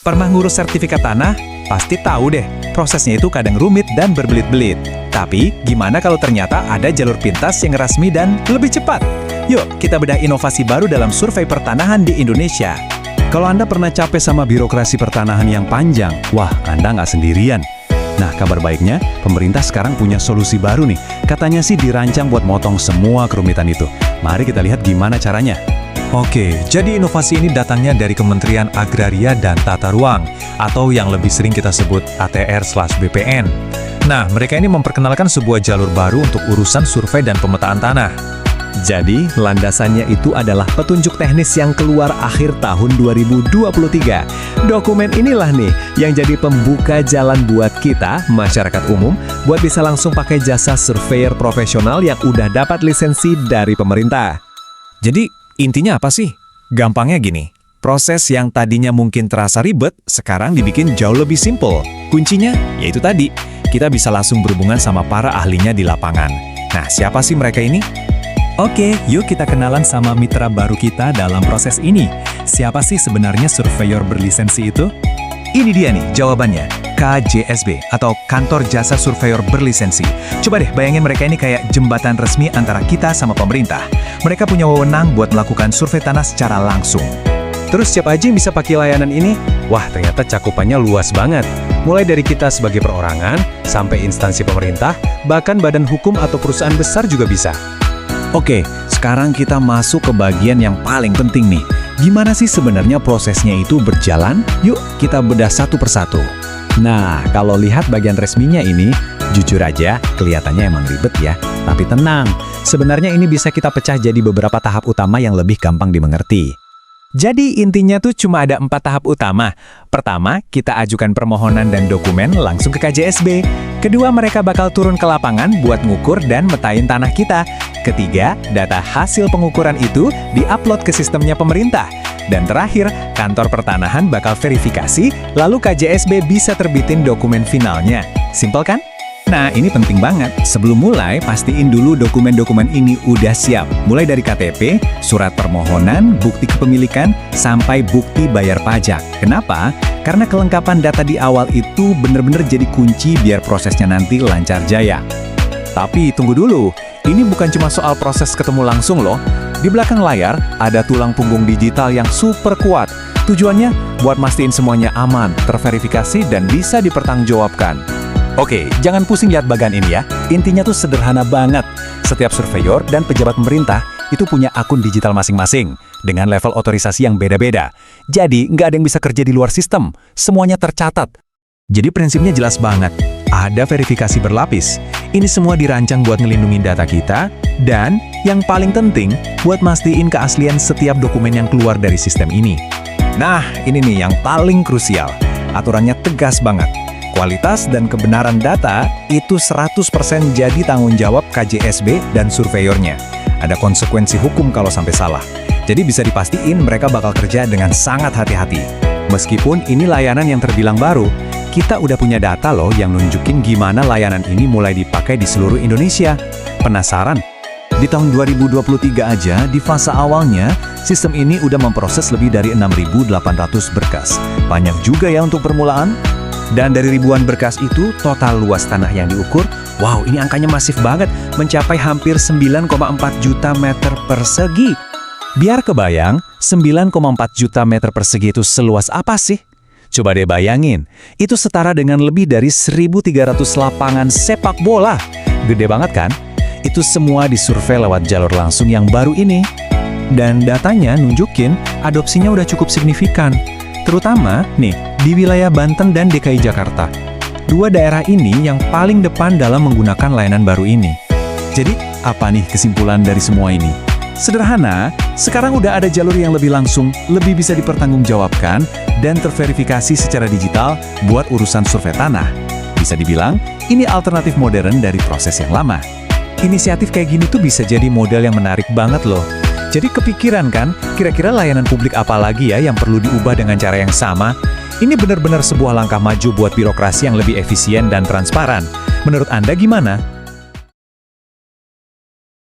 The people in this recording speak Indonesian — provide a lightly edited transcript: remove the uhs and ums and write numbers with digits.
Pernah ngurus sertifikat tanah? Pasti tahu deh, prosesnya itu kadang rumit dan berbelit-belit. Tapi, gimana kalau ternyata ada jalur pintas yang resmi dan lebih cepat? Yuk, kita bedah inovasi baru dalam survei pertanahan di Indonesia. Kalau Anda pernah capek sama birokrasi pertanahan yang panjang, wah, Anda nggak sendirian. Nah, kabar baiknya, pemerintah sekarang punya solusi baru nih. Katanya sih dirancang buat motong semua kerumitan itu. Mari kita lihat gimana caranya. Oke, jadi inovasi ini datangnya dari Kementerian Agraria dan Tata Ruang, atau yang lebih sering kita sebut ATR/BPN. Nah, mereka ini memperkenalkan sebuah jalur baru untuk urusan survei dan pemetaan tanah. Jadi, landasannya itu adalah petunjuk teknis yang keluar akhir tahun 2023. Dokumen inilah nih yang jadi pembuka jalan buat kita, masyarakat umum, buat bisa langsung pakai jasa surveyor profesional yang udah dapat lisensi dari pemerintah. Jadi, intinya apa sih? Gampangnya gini, proses yang tadinya mungkin terasa ribet, sekarang dibikin jauh lebih simpel. Kuncinya, yaitu tadi, kita bisa langsung berhubungan sama para ahlinya di lapangan. Nah, siapa sih mereka ini? Oke, yuk kita kenalan sama mitra baru kita dalam proses ini. Siapa sih sebenarnya surveyor berlisensi itu? Ini dia nih jawabannya, KJSB atau Kantor Jasa Surveyor Berlisensi. Coba deh bayangin mereka ini kayak jembatan resmi antara kita sama pemerintah. Mereka punya wewenang buat melakukan survei tanah secara langsung. Terus siapa aja yang bisa pakai layanan ini? Wah, ternyata cakupannya luas banget. Mulai dari kita sebagai perorangan, sampai instansi pemerintah, bahkan badan hukum atau perusahaan besar juga bisa. Oke, sekarang kita masuk ke bagian yang paling penting nih. Gimana sih sebenarnya prosesnya itu berjalan? Yuk, kita bedah satu persatu. Nah, kalau lihat bagian resminya ini, jujur aja, kelihatannya emang ribet ya. Tapi tenang, sebenarnya ini bisa kita pecah jadi beberapa tahap utama yang lebih gampang dimengerti. Jadi intinya tuh cuma ada 4 tahap utama. Pertama, kita ajukan permohonan dan dokumen langsung ke KJSB. Kedua, mereka bakal turun ke lapangan buat ngukur dan metain tanah kita. Ketiga, data hasil pengukuran itu diupload ke sistemnya pemerintah. Dan terakhir, kantor pertanahan bakal verifikasi, lalu KJSB bisa terbitin dokumen finalnya. Simpel kan? Nah, ini penting banget. Sebelum mulai, pastiin dulu dokumen-dokumen ini udah siap. Mulai dari KTP, surat permohonan, bukti kepemilikan, sampai bukti bayar pajak. Kenapa? Karena kelengkapan data di awal itu bener-bener jadi kunci biar prosesnya nanti lancar jaya. Tapi tunggu dulu, ini bukan cuma soal proses ketemu langsung loh. Di belakang layar, ada tulang punggung digital yang super kuat. Tujuannya buat mastiin semuanya aman, terverifikasi, dan bisa dipertanggungjawabkan. Oke, jangan pusing lihat bagian ini ya. Intinya tuh sederhana banget. Setiap surveyor dan pejabat pemerintah itu punya akun digital masing-masing dengan level otorisasi yang beda-beda. Jadi, nggak ada yang bisa kerja di luar sistem. Semuanya tercatat. Jadi prinsipnya jelas banget. Ada verifikasi berlapis. Ini semua dirancang buat ngelindungin data kita. Dan, yang paling penting, buat mastiin keaslian setiap dokumen yang keluar dari sistem ini. Nah, ini nih yang paling krusial. Aturannya tegas banget. Kualitas dan kebenaran data itu 100% jadi tanggung jawab KJSB dan surveyornya. Ada konsekuensi hukum kalau sampai salah. Jadi bisa dipastiin mereka bakal kerja dengan sangat hati-hati. Meskipun ini layanan yang terbilang baru, kita udah punya data loh yang nunjukin gimana layanan ini mulai dipakai di seluruh Indonesia. Penasaran? Di tahun 2023 aja, di fase awalnya, sistem ini udah memproses lebih dari 6.800 berkas. Banyak juga ya untuk permulaan. Dan dari ribuan berkas itu, total luas tanah yang diukur, wow, ini angkanya masif banget, mencapai hampir 9,4 juta meter persegi. Biar kebayang, 9,4 juta meter persegi itu seluas apa sih? Coba deh bayangin, itu setara dengan lebih dari 1.300 lapangan sepak bola. Gede banget kan? Itu semua disurvei lewat jalur langsung yang baru ini. Dan datanya nunjukin adopsinya udah cukup signifikan. Terutama, nih, di wilayah Banten dan DKI Jakarta. Dua daerah ini yang paling depan dalam menggunakan layanan baru ini. Jadi, apa nih kesimpulan dari semua ini? Sederhana, sekarang udah ada jalur yang lebih langsung, lebih bisa dipertanggungjawabkan, dan terverifikasi secara digital buat urusan survei tanah. Bisa dibilang, ini alternatif modern dari proses yang lama. Inisiatif kayak gini tuh bisa jadi model yang menarik banget loh. Jadi kepikiran kan, kira-kira layanan publik apa lagi ya yang perlu diubah dengan cara yang sama? Ini benar-benar sebuah langkah maju buat birokrasi yang lebih efisien dan transparan. Menurut Anda gimana?